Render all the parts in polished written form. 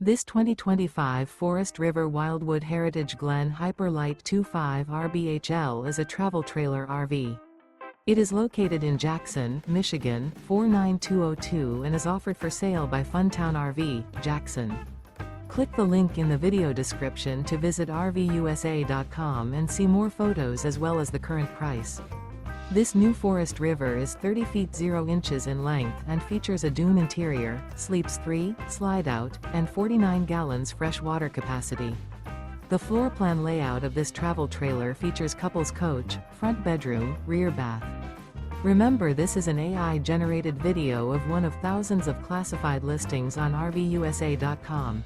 This 2025 Forest River Wildwood Heritage Glen Hyper-Lyte 25 RBHL is a travel trailer RV. It is located in Jackson, Michigan, 49202 and is offered for sale by Funtown RV, Jackson. Click the link in the video description to visit RVUSA.com and see more photos as well as the current price. This new Forest River is 30 feet 0 inches in length and features a dune interior, sleeps 3, slide-out, and 49 gallons fresh water capacity. The floor plan layout of this travel trailer features couples coach, front bedroom, rear bath. Remember, this is an AI-generated video of one of thousands of classified listings on RVUSA.com.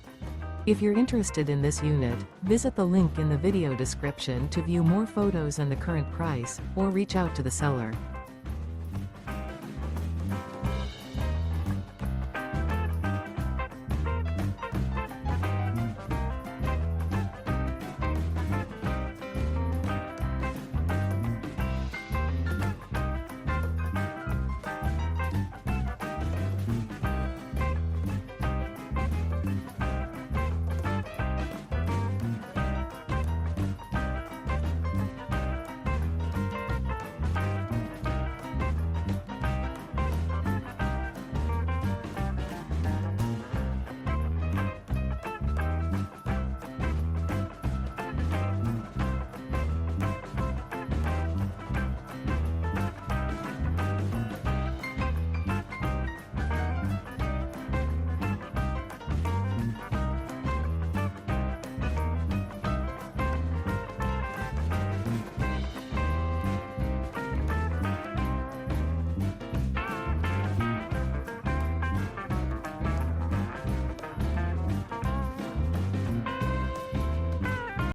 If you're interested in this unit, visit the link in the video description to view more photos and the current price, or reach out to the seller.